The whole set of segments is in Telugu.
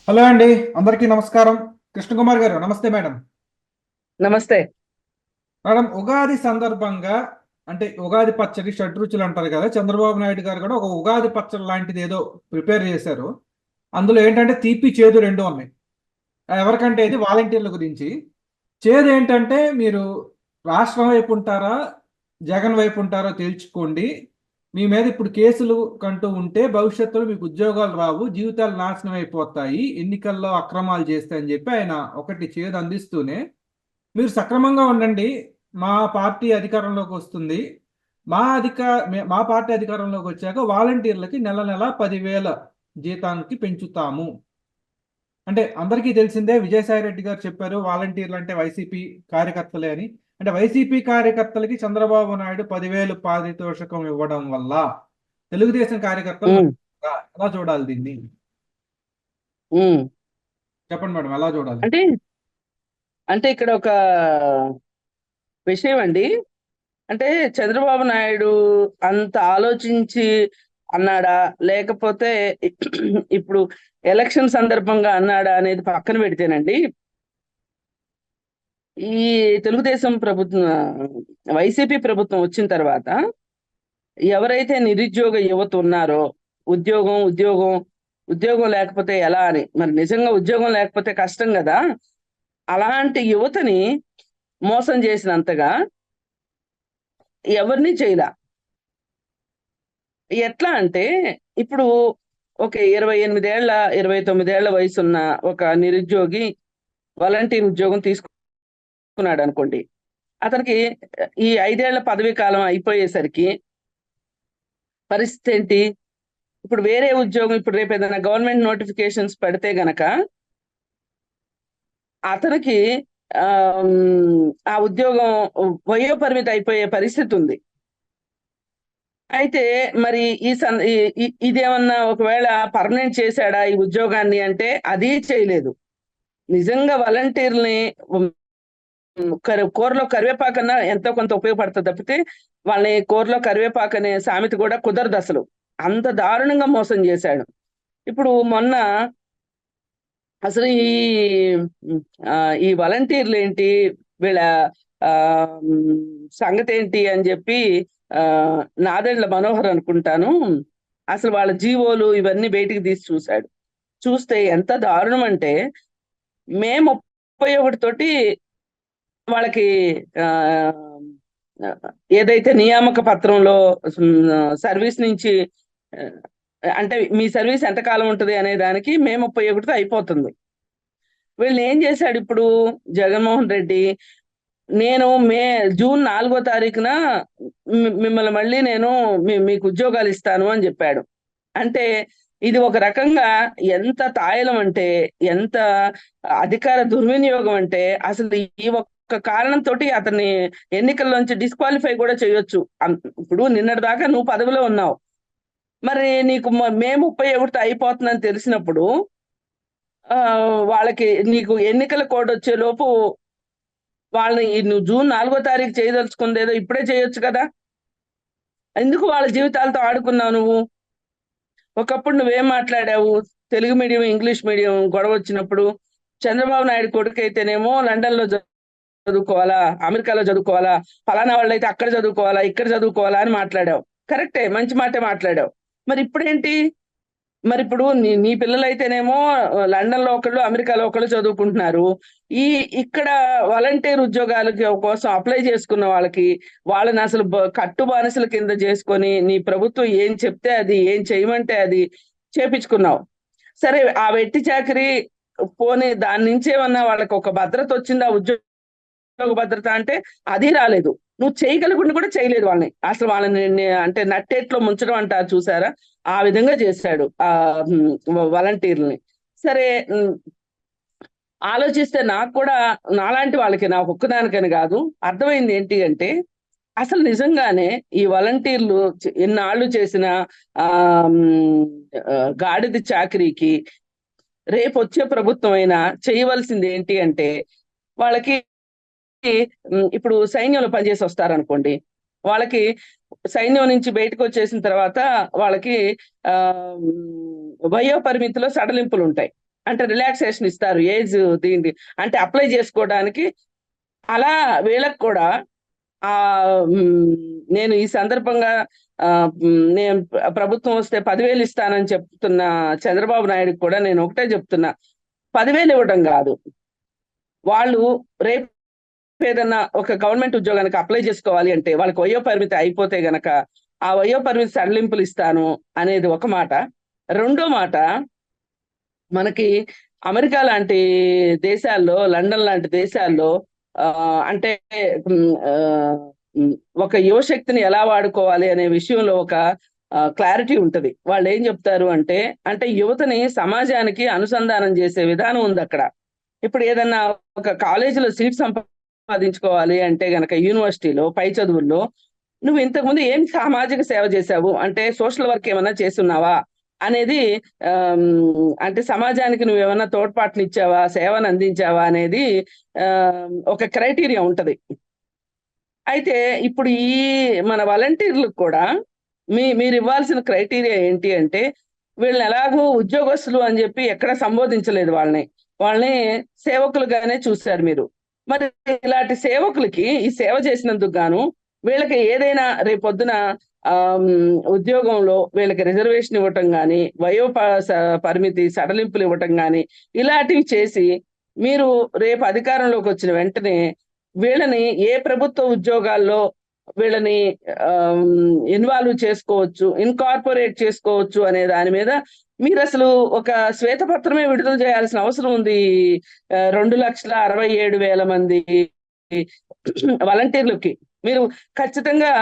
హలో అండి. అందరికీ నమస్కారం. కృష్ణకుమార్ గారు నమస్తే మేడం. నమస్తే. మేడం, ఉగాది సందర్భంగా అంటే ఉగాది పచ్చడి షడ్రుచులు అంటారు కదా, చంద్రబాబు నాయుడు గారు కూడా ఒక ఉగాది పచ్చడి లాంటిది ఏదో ప్రిపేర్ చేశారు. అందులో ఏంటంటే తీపి చేదు రెండు ఉన్నాయి. ఎవరికంటే ఇది వాలంటీర్ల గురించి. చేదు ఏంటంటే మీరు రాష్ట్రం వైపు ఉంటారా, జగన్ వైపు ఉంటారో తేల్చుకోండి. మీ మీద ఇప్పుడు కేసులు కంటూ ఉంటే భవిష్యత్తులో మీకు ఉద్యోగాలు రావు, జీవితాలు నాశనం అయిపోతాయి, ఎన్నికల్లో అక్రమాలు చేస్తే అని చెప్పి ఆయన ఒకటి చేదు అందిస్తూనే, మీరు సక్రమంగా ఉండండి, మా పార్టీ అధికారంలోకి వస్తుంది, మా పార్టీ అధికారంలోకి వచ్చాక వాలంటీర్లకి నెల నెల 10,000 జీతానికి పెంచుతాము అంటే అందరికీ తెలిసిందే. విజయసాయి రెడ్డి గారు చెప్పారు వాలంటీర్లు అంటే వైసీపీ కార్యకర్తలే అని. అంటే వైసీపీ కార్యకర్తలకి చంద్రబాబు నాయుడు 10,000 పారితోషికం ఇవ్వడం వల్ల తెలుగుదేశం కార్యకర్తలు ఉమ్, ఎలా చూడాలి దీన్ని? ఉమ్. చెప్పండి మేడం, ఎలా చూడాలి? అంటే అంటే ఇక్కడ ఒక విషయం అండి. అంటే చంద్రబాబు నాయుడు అంత ఆలోచించి అన్నాడా, లేకపోతే ఇప్పుడు ఎలక్షన్ సందర్భంగా అన్నాడా అనేది పక్కన పెడితేనండి, ఈ తెలుగుదేశం ప్రభుత్వం, వైసీపీ ప్రభుత్వం వచ్చిన తర్వాత ఎవరైతే నిరుద్యోగ యువత ఉన్నారో, ఉద్యోగం ఉద్యోగం ఉద్యోగం లేకపోతే ఎలా అని, మరి నిజంగా ఉద్యోగం లేకపోతే కష్టం కదా, అలాంటి యువతని మోసం చేసినంతగా ఎవరిని చేయలా. ఎట్లా అంటే, ఇప్పుడు ఒక 28 ఏళ్ల 29 ఏళ్ల వయసున్న ఒక నిరుద్యోగి వాలంటీర్ ఉద్యోగం తీసుకున్నాడు అనుకోండి. అతనికి ఈ 5 ఏళ్ల పదవీ కాలం అయిపోయేసరికి పరిస్థితి ఏంటి? ఇప్పుడు వేరే ఉద్యోగం, ఇప్పుడు రేపు ఏదైనా గవర్నమెంట్ నోటిఫికేషన్స్ పెడితే గనక అతనికి ఆ ఆ ఉద్యోగం వయో పరిమితి అయిపోయే పరిస్థితి ఉంది. అయితే మరి ఇదేమన్నా ఒకవేళ పర్మనెంట్ చేశాడా ఈ ఉద్యోగాన్ని అంటే అది చేయలేదు. నిజంగా వాలంటీర్ని కూరలో కరివేపాకన్నా ఎంతో కొంత ఉపయోగపడుతుంది తప్పితే వాళ్ళని కూరలో కరివేపాకు అనే సామెత కూడా కుదరదు అసలు. అంత దారుణంగా మోసం చేశాడు. ఇప్పుడు మొన్న అసలు ఈ వాలంటీర్లు ఏంటి, వీళ్ళ ఆ సంగతి ఏంటి అని చెప్పి ఆ నాదెండ్ల మనోహర్ అనుకుంటాను, అసలు వాళ్ళ జీవోలు ఇవన్నీ బయటికి తీసి చూశాడు. చూస్తే ఎంత దారుణం అంటే, మే 31 తోటి వాళ్ళకి ఆ ఏదైతే నియామక పత్రంలో సర్వీస్ నుంచి ఆ, అంటే మీ సర్వీస్ ఎంతకాలం ఉంటుంది అనే దానికి మే 31తో అయిపోతుంది. వీళ్ళు ఏం చేశాడు ఇప్పుడు జగన్మోహన్ రెడ్డి, నేను జూన్ 4వ తారీఖున మిమ్మల్ని మళ్ళీ నేను మీకు ఉద్యోగాలు ఇస్తాను అని చెప్పాడు. అంటే ఇది ఒక రకంగా ఎంత తాయలం అంటే, ఎంత అధికార దుర్వినియోగం అంటే, అసలు ఈ ఒక్క కారణంతో అతన్ని ఎన్నికల్లోంచి డిస్క్వాలిఫై కూడా చేయొచ్చు. ఇప్పుడు నిన్నటి దాకా నువ్వు పదవిలో ఉన్నావు, మరి నీకు మే 31తో అయిపోతుందని తెలిసినప్పుడు వాళ్ళకి నీకు ఎన్నికల కోడ్ వచ్చే లోపు వాళ్ళని నువ్వు జూన్ 4వ తారీఖు చేయదలుచుకుందేదో ఇప్పుడే చేయొచ్చు కదా. ఎందుకు వాళ్ళ జీవితాలతో ఆడుకున్నావు నువ్వు? ఒకప్పుడు నువ్వేం మాట్లాడావు? తెలుగు మీడియం ఇంగ్లీష్ మీడియం గొడవ వచ్చినప్పుడు చంద్రబాబు నాయుడు కొడుకు అయితేనేమో లండన్ లో చదువుకోవాలా, అమెరికాలో చదువుకోవాలా, ఫలానా వాళ్ళైతే అక్కడ చదువుకోవాలా, ఇక్కడ చదువుకోవాలా అని మాట్లాడావు. కరెక్టే, మంచి మాటే మాట్లాడావు. మరి ఇప్పుడేంటి? మరి ఇప్పుడు నీ పిల్లలు అయితేనేమో లండన్ లో ఒకళ్ళు, అమెరికాలో ఒకళ్ళు చదువుకుంటున్నారు. ఇక్కడ వాలంటీర్ ఉద్యోగాల కోసం అప్లై చేసుకున్న వాళ్ళని అసలు కట్టు బానిసల కింద చేసుకొని నీ ప్రభుత్వం ఏం చెప్తే అది, ఏం చేయమంటే అది చేపించుకున్నావు. సరే, ఆ వెట్టి చాకరీ పోనీ దాని నుంచి ఏమన్నా వాళ్ళకి ఒక భద్రత వచ్చిందా, ఉద్యోగ భద్రత అంటే అది రాలేదు. నువ్వు చేయగలకుండా కూడా చేయలేదు వాళ్ళని. అసలు వాళ్ళని అంటే నట్టేట్లో ముంచడం అంటారు చూసారా, ఆ విధంగా చేశాడు ఆ వాలంటీర్లని. సరే, ఆలోచిస్తే నాకు కూడా, నాలాంటి వాళ్ళకి, నాకు ఒక్కదానికని కాదు, అర్థమైంది ఏంటి అంటే, అసలు నిజంగానే ఈ వాలంటీర్లు ఎన్నాళ్ళు చేసిన ఆ గాడిద చాకరీకి రేపు వచ్చే ప్రభుత్వం అయినా చేయవలసింది ఏంటి అంటే, వాళ్ళకి ఇప్పుడు సైన్యంలో పనిచేసి వస్తారనుకోండి, వాళ్ళకి సైన్యం నుంచి బయటకు వచ్చేసిన తర్వాత వాళ్ళకి ఆ వయో పరిమితిలో సడలింపులు ఉంటాయి. అంటే రిలాక్సేషన్ ఇస్తారు ఏజ్ దీనికి అంటే అప్లై చేసుకోవడానికి. అలా వీళ్ళకి కూడా ఆ నేను ఈ సందర్భంగా నేను ప్రభుత్వం వస్తే 10,000 ఇస్తానని చెప్తున్న చంద్రబాబు నాయుడుకి కూడా నేను ఒకటే చెప్తున్నా, 10,000 ఇవ్వడం కాదు, వాళ్ళు రేపు ఏదన్నా ఒక గవర్నమెంట్ ఉద్యోగానికి అప్లై చేసుకోవాలి అంటే వాళ్ళకి వయో పరిమితి అయిపోతే గనక ఆ వయో పరిమితి సడలింపులు ఇస్తాను అనేది ఒక మాట. రెండో మాట, మనకి అమెరికా లాంటి దేశాల్లో, లండన్ లాంటి దేశాల్లో అంటే ఒక యువశక్తిని ఎలా వాడుకోవాలి అనే విషయంలో ఒక క్లారిటీ ఉంటది. వాళ్ళు ఏం చెప్తారు అంటే యువతని సమాజానికి అనుసంధానం చేసే విధానం ఉంది అక్కడ. ఇప్పుడు ఏదన్నా ఒక కాలేజీలో సీట్ సంపాదించుకోవాలి అంటే గనక యూనివర్సిటీలో పై చదువుల్లో నువ్వు ఇంతకుముందు ఏం సామాజిక సేవ చేశావు, అంటే సోషల్ వర్క్ ఏమన్నా చేస్తున్నావా అనేది, అంటే సమాజానికి నువ్వు ఏమన్నా తోడ్పాటునిచ్చావా, సేవను అందించావా అనేది ఒక క్రైటీరియా ఉంటది. అయితే ఇప్పుడు ఈ మన వాలంటీర్లకు కూడా మీరు ఇవ్వాల్సిన క్రైటీరియా ఏంటి అంటే, వీళ్ళని ఎలాగో ఉద్యోగస్తులు అని చెప్పి ఎక్కడ సంబోధించలేదు, వాళ్ళని సేవకులుగానే చూశారు మీరు. మరి ఇలాంటి సేవకులకి ఈ సేవ చేసినందుకు గాను వీళ్ళకి ఏదైనా రేపొద్దున ఉద్యోగంలో వీళ్ళకి రిజర్వేషన్ ఇవ్వటం కానీ, వయో పరిమితి సడలింపులు ఇవ్వటం కానీ ఇలాంటివి చేసి మీరు రేపు అధికారంలోకి వచ్చిన వెంటనే వీళ్ళని ఏ ప్రభుత్వ ఉద్యోగాల్లో వీళ్ళని ఇన్వాల్వ్ చేసుకోవచ్చు, ఇన్కార్పొరేట్ చేసుకోవచ్చు అనే దాని మీద మీరు అసలు ఒక శ్వేతపత్రమే విడుదల చేయాల్సిన అవసరం ఉంది. 2,67,000 మంది వాలంటీర్లకి మీరు ఖచ్చితంగా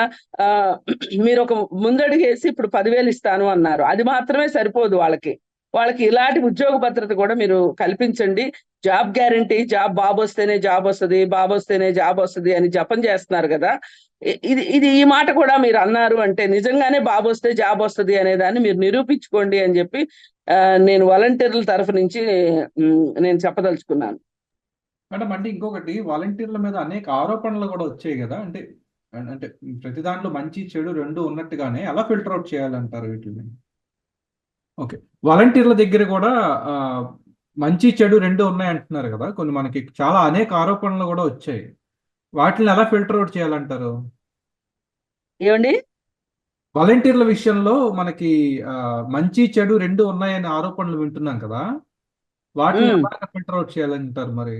మీరు ఒక ముందడుగేసి ఇప్పుడు 10,000 ఇస్తాను అన్నారు. అది మాత్రమే సరిపోదు, వాళ్ళకి ఇలాంటి ఉద్యోగ భద్రత కూడా మీరు కల్పించండి. జాబ్ గ్యారంటీ, బాబు వస్తేనే జాబ్ వస్తుంది, బాబు వస్తేనే జాబ్ వస్తుంది అని జపం చేస్తున్నారు కదా. ఇది ఈ మాట కూడా మీరు అన్నారు అంటే నిజంగానే బాబు వస్తే జాబ్ వస్తుంది అనే దాన్ని మీరు నిరూపించుకోండి అని చెప్పి నేను వాలంటీర్ల తరఫు నుంచి నేను చెప్పదలుచుకున్నాను. మేడం, అంటే ఇంకొకటి, వాలంటీర్ల మీద అనేక ఆరోపణలు కూడా వచ్చాయి కదా. అంటే అంటే ప్రతి దాంట్లో మంచి చెడు రెండు ఉన్నట్టుగానే ఎలా ఫిల్టర్ అవుట్ చేయాలంటారు వీటిని? ఓకే, వాలంటీర్ల దగ్గర కూడా మంచి చెడు రెండు ఉన్నాయి అంటున్నారు కదా. కొన్ని మనకి చాలా అనేక ఆరోపణలు కూడా వచ్చాయి, వాటిని ఎలా ఫిల్టర్ అవుట్ చేయాలంటారు? ఏమండి, వాలంటీర్ల విషయంలో మనకి మంచి చెడు రెండు ఉన్నాయని ఆరోపణలు వింటున్నాం కదా, వాటిని ఎలా ఫిల్టర్ అవుట్ చేయాలంటారు మరి?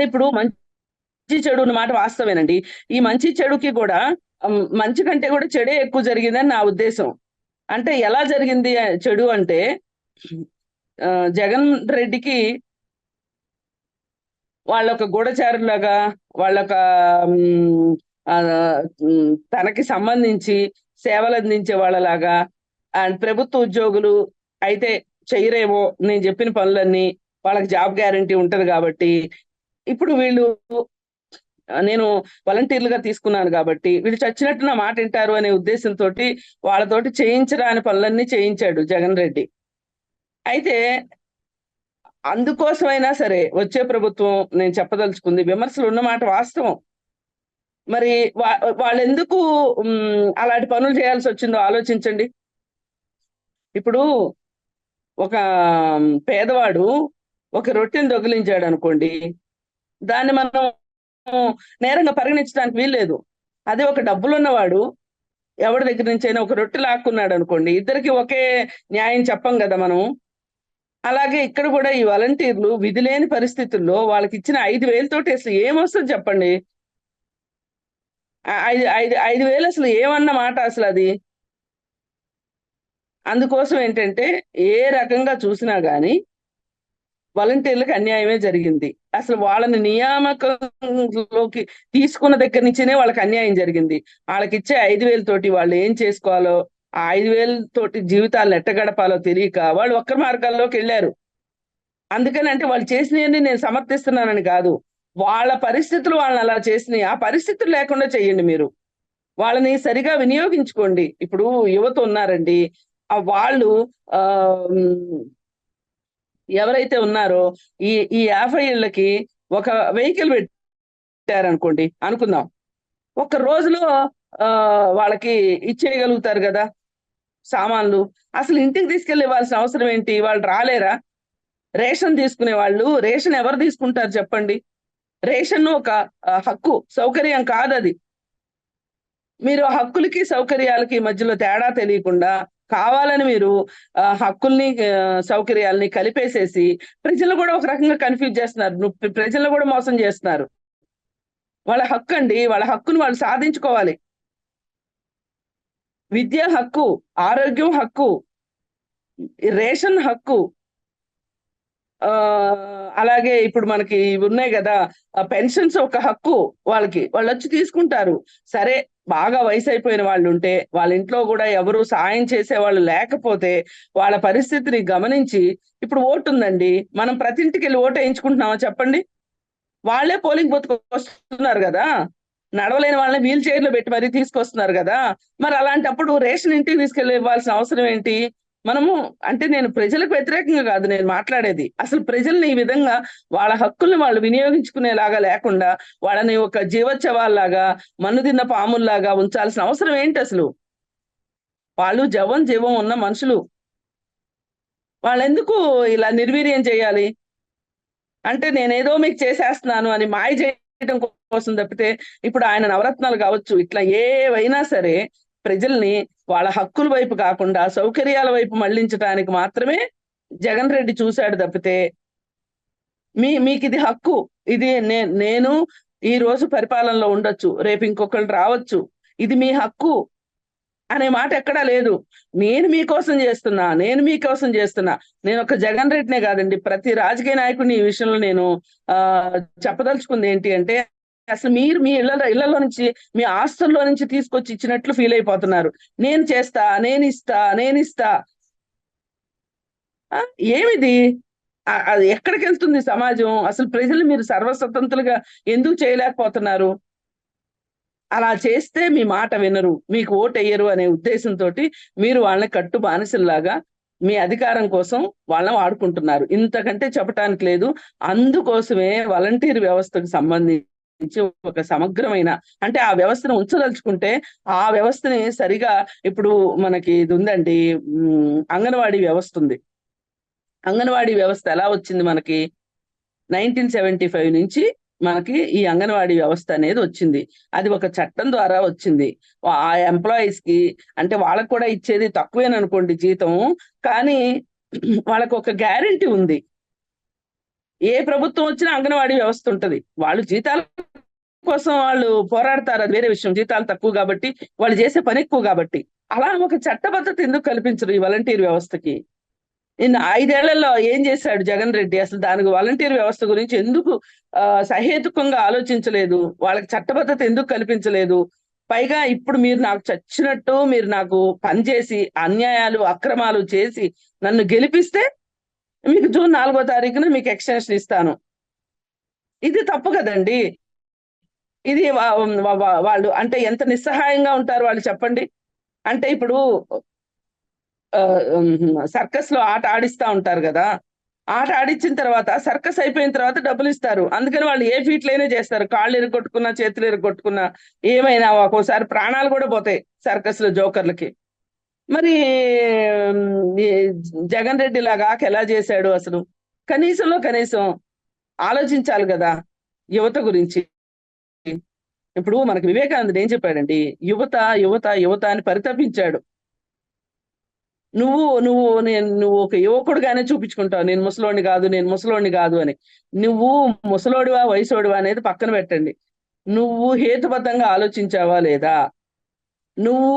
ఇప్పుడు మంచి చెడు ఉన్న మాట వాస్తవేనండి. ఈ మంచి చెడుకి కూడా మంచి కంటే కూడా చెడే ఎక్కువ జరిగిందని నా ఉద్దేశం. అంటే ఎలా జరిగింది చెడు అంటే, జగన్ రెడ్డికి వాళ్ళొక గూఢచారులాగా, వాళ్ళొక తనకి సంబంధించి సేవలు అందించే వాళ్ళలాగా, అండ్ ప్రభుత్వ ఉద్యోగులు అయితే చెయ్యరేమో నేను చెప్పిన పనులన్నీ, వాళ్ళకి జాబ్ గ్యారంటీ ఉంటది కాబట్టి ఇప్పుడు వీళ్ళు నేను వాలంటీర్లుగా తీసుకున్నాను కాబట్టి వీళ్ళు చచ్చినట్టు నా మాట వింటారు అనే ఉద్దేశంతో వాళ్ళతోటి చేయించరాని పనులన్నీ చేయించాడు జగన్ రెడ్డి. అయితే అందుకోసమైనా సరే వచ్చే ప్రభుత్వం, నేను చెప్పదలుచుకుంది, విమర్శలు ఉన్నమాట వాస్తవం, మరి వాళ్ళు ఎందుకు అలాంటి పనులు చేయాల్సి వచ్చిందో ఆలోచించండి. ఇప్పుడు ఒక పేదవాడు ఒక రొట్టెని దొంగిలించాడు అనుకోండి, దాన్ని మనం నేరంగా పరిగణించడానికి వీల్లేదు. అదే ఒక డబ్బులున్నవాడు ఎవరి దగ్గర నుంచి అయినా ఒక రొట్టె లాక్కున్నాడు అనుకోండి, ఇద్దరికి ఒకే న్యాయం చెప్పం కదా మనం. అలాగే ఇక్కడ కూడా ఈ వాలంటీర్లు విధి లేని పరిస్థితుల్లో వాళ్ళకి ఇచ్చిన 5,000 తోటి అసలు ఏమొస్తుంది చెప్పండి? 5,000 అసలు ఏమన్న మాట అసలు అది? అందుకోసం ఏంటంటే ఏ రకంగా చూసినా గానీ వాలంటీర్లకు అన్యాయమే జరిగింది. అసలు వాళ్ళని నియామకంలోకి తీసుకున్న దగ్గర నుంచినే వాళ్ళకి అన్యాయం జరిగింది. వాళ్ళకి ఇచ్చే 5,000 తోటి వాళ్ళు ఏం చేసుకోవాలో, ఆ 5,000 తోటి జీవితాలను ఎట్టగడపాలో తెలియక వాళ్ళు వక్ర మార్గాల్లోకి వెళ్ళారు. అందుకని అంటే వాళ్ళు చేసినవన్నీ నేను సమర్థిస్తున్నానని కాదు, వాళ్ళ పరిస్థితులు వాళ్ళని అలా చేసినాయి. ఆ పరిస్థితులు లేకుండా చెయ్యండి మీరు, వాళ్ళని సరిగా వినియోగించుకోండి. ఇప్పుడు యువత ఉన్నారండి, వాళ్ళు ఎవరైతే ఉన్నారో ఈ 50 ఏళ్ళకి ఒక వెహికల్ పెట్టారనుకోండి, అనుకుందాం, ఒక్క రోజులో వాళ్ళకి ఇచ్చేయగలుగుతారు కదా సామాన్లు. అసలు ఇంటికి తీసుకెళ్ళి ఇవ్వాల్సిన అవసరం ఏంటి? వాళ్ళు రాలేరా? రేషన్ తీసుకునే వాళ్ళు రేషన్ ఎవరు తీసుకుంటారు చెప్పండి? రేషన్ ఒక హక్కు, సౌకర్యం కాదు అది. మీరు హక్కులకి సౌకర్యాలకి మధ్యలో తేడా తెలియకుండా కావాలని మీరు హక్కుల్ని సౌకర్యాలని కలిపేసేసి ప్రజలు కూడా ఒక రకంగా కన్ఫ్యూజ్ చేస్తున్నారు, ప్రజలను కూడా మోసం చేస్తున్నారు. వాళ్ళ హక్కు అండి, వాళ్ళ హక్కును వాళ్ళు సాధించుకోవాలి. విద్య హక్కు, ఆరోగ్యం హక్కు, రేషన్ హక్కు, అలాగే ఇప్పుడు మనకి ఉన్నాయి కదా పెన్షన్స్ ఒక హక్కు. వాళ్ళు వచ్చి తీసుకుంటారు. సరే, బాగా వయసు అయిపోయిన వాళ్ళు ఉంటే, వాళ్ళ ఇంట్లో కూడా ఎవరు సాయం చేసే వాళ్ళు లేకపోతే వాళ్ళ పరిస్థితిని గమనించి, ఇప్పుడు ఓటు ఉందండి, మనం ప్రతి ఇంటికి వెళ్ళి ఓటు వేయించుకుంటున్నామా చెప్పండి? వాళ్ళే పోలింగ్ బూత్ వస్తున్నారు కదా, నడవలేని వాళ్ళని వీల్ చైర్ లో పెట్టి మరీ తీసుకొస్తున్నారు కదా. మరి అలాంటప్పుడు రేషన్ ఇంటికి తీసుకెళ్ళి ఇవ్వాల్సిన అవసరం ఏంటి? మనము అంటే నేను ప్రజలకు వ్యతిరేకంగా కాదు నేను మాట్లాడేది, అసలు ప్రజల్ని ఈ విధంగా వాళ్ళ హక్కుల్ని వాళ్ళు వినియోగించుకునేలాగా లేకుండా వాళ్ళని ఒక జీవోత్సవాల్లాగా, మన్నుదిన్న పాముల్లాగా ఉంచాల్సిన అవసరం ఏంటి అసలు? వాళ్ళు జీవం ఉన్న మనుషులు, వాళ్ళెందుకు ఇలా నిర్వీర్యం చేయాలి? అంటే నేనేదో మీకు చేసేస్తున్నాను అని మాయ చేయడం కోసం తప్పితే, ఇప్పుడు ఆయన నవరత్నాలు కావచ్చు, ఇట్లా ఏవైనా సరే ప్రజల్ని వాళ్ళ హక్కుల వైపు కాకుండా సౌకర్యాల వైపు మళ్లించడానికి మాత్రమే జగన్ రెడ్డి చూశాడు తప్పితే, మీకు ఇది హక్కు, ఇది నేను ఈ రోజు పరిపాలనలో ఉండొచ్చు, రేపు ఇంకొకళ్ళు రావచ్చు, ఇది మీ హక్కు అనే మాట ఎక్కడా లేదు. నేను మీకోసం చేస్తున్నా, నేను ఒక జగన్ రెడ్డినే కాదండి, ప్రతి రాజకీయ నాయకుడిని ఈ విషయంలో నేను చెప్పదలుచుకుంది ఏంటి అంటే, అసలు మీరు మీ ఇళ్లలో నుంచి, మీ ఆస్తుల్లో నుంచి తీసుకొచ్చి ఇచ్చినట్లు ఫీల్ అయిపోతున్నారు. నేను చేస్తా, నేను ఇస్తా. ఏమిది? అది ఎక్కడికి వెళ్తుంది సమాజం? అసలు ప్రజలు మీరు సర్వస్వతంత్రులుగా ఎందుకు చేయలేకపోతున్నారు? అలా చేస్తే మీ మాట వినరు, మీకు ఓటు వేయరు అనే ఉద్దేశంతో మీరు వాళ్ళని కట్టు బానిసల్లాగా మీ అధికారం కోసం వాళ్ళని వాడుకుంటున్నారు. ఇంతకంటే చెప్పటానికి లేదు. అందుకోసమే వాలంటీర్ వ్యవస్థకు సంబంధించి ఒక సమగ్రమైన, అంటే ఆ వ్యవస్థను ఉంచదలుచుకుంటే ఆ వ్యవస్థని సరిగా, ఇప్పుడు మనకి ఇది ఉందండి, అంగన్వాడీ వ్యవస్థ ఉంది. అంగన్వాడీ వ్యవస్థ ఎలా వచ్చింది మనకి? 1975 నుంచి మనకి ఈ అంగన్వాడీ వ్యవస్థ అనేది వచ్చింది. అది ఒక చట్టం ద్వారా వచ్చింది. ఆ ఎంప్లాయీస్ కి, అంటే వాళ్ళకు కూడా ఇచ్చేది తక్కువేననుకోండి జీతం, కానీ వాళ్ళకు ఒక గ్యారెంటీ ఉంది. ఏ ప్రభుత్వం వచ్చినా అంగన్వాడీ వ్యవస్థ ఉంటది. వాళ్ళు జీతాల కోసం వాళ్ళు పోరాడతారు, అది వేరే విషయం. జీతాలు తక్కువ కాబట్టి, వాళ్ళు చేసే పని ఎక్కువ కాబట్టి. అలా ఒక చట్టబద్ధత ఎందుకు కల్పించరు ఈ వాలంటీర్ వ్యవస్థకి? నిన్న 5 ఏళ్లలో ఏం చేశాడు జగన్ రెడ్డి? అసలు దానికి వాలంటీర్ వ్యవస్థ గురించి ఎందుకు సహేతుకంగా ఆలోచించలేదు? వాళ్ళకి చట్టబద్ధత ఎందుకు కల్పించలేదు? పైగా ఇప్పుడు మీరు నాకు చచ్చినట్టు మీరు నాకు పనిచేసి అన్యాయాలు, అక్రమాలు చేసి నన్ను గెలిపిస్తే మీకు జూన్ 4వ తారీఖున మీకు ఎక్స్టెన్షన్ ఇస్తాను. ఇది తప్పు కదండి. ఇది వాళ్ళు అంటే ఎంత నిస్సహాయంగా ఉంటారు వాళ్ళు చెప్పండి. అంటే ఇప్పుడు సర్కస్ లో ఆట ఆడిస్తా ఉంటారు కదా, ఆట ఆడిచ్చిన తర్వాత సర్కస్ అయిపోయిన తర్వాత డబ్బులు ఇస్తారు. అందుకని వాళ్ళు ఏ ఫీట్లైనా చేస్తారు. కాళ్ళు ఇరగొట్టుకున్నా, చేతులు ఇరగొట్టుకున్నా, ఏమైనా ఒక్కోసారి ప్రాణాలు కూడా పోతాయి సర్కస్ లో జోకర్లకి. మరి జగన్ రెడ్డి లాగా ఎలా చేశాడు అసలు? కనీసం ఆలోచించాలి కదా యువత గురించి. ఇప్పుడు మనకి వివేకానందుడు ఏం చెప్పాడండి? యువత యువత యువత అని పరితపించాడు. నువ్వు ఒక యువకుడుగానే చూపించుకుంటావు, నేను ముసలోడిని కాదు అని. నువ్వు ముసలోడివా వయసోడివా అనేది పక్కన పెట్టండి. నువ్వు హేతుబద్ధంగా ఆలోచించావా లేదా? నువ్వు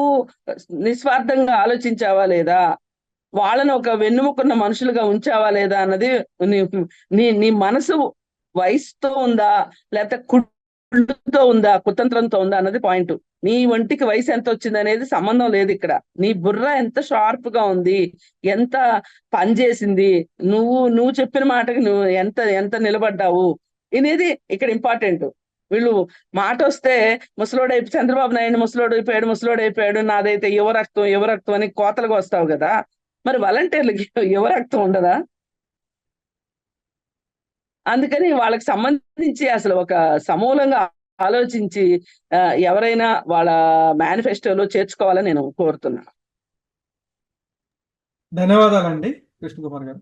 నిస్వార్థంగా ఆలోచించావా లేదా? వాళ్ళని ఒక వెన్నుముకున్న మనుషులుగా ఉంచావా లేదా అన్నది నీ మనసు వయసుతో ఉందా, లేకపోతే కుళ్ళుతో ఉందా, కుతంత్రంతో ఉందా అన్నది పాయింట్. నీ ఒంటికి వయసు ఎంత వచ్చింది అనేది సంబంధం లేదు ఇక్కడ. నీ బుర్ర ఎంత షార్ప్ గా ఉంది, ఎంత పనిచేసింది, నువ్వు చెప్పిన మాటకి నువ్వు ఎంత నిలబడ్డావు అనేది ఇక్కడ ఇంపార్టెంట్. వీళ్ళు మాట వస్తే చంద్రబాబు నాయుడు ముసలోడు అయిపోయాడు, నాదైతే యువరక్తం అని కోతలకు వస్తావు కదా. మరి వాలంటీర్లకి యువరక్తం ఉండదా? అందుకని వాళ్ళకి సంబంధించి అసలు ఒక సమూలంగా ఆలోచించి ఎవరైనా వాళ్ళ మేనిఫెస్టోలో చేర్చుకోవాలని నేను కోరుతున్నాను. ధన్యవాదాలండి కృష్ణ కుమార్ గారు.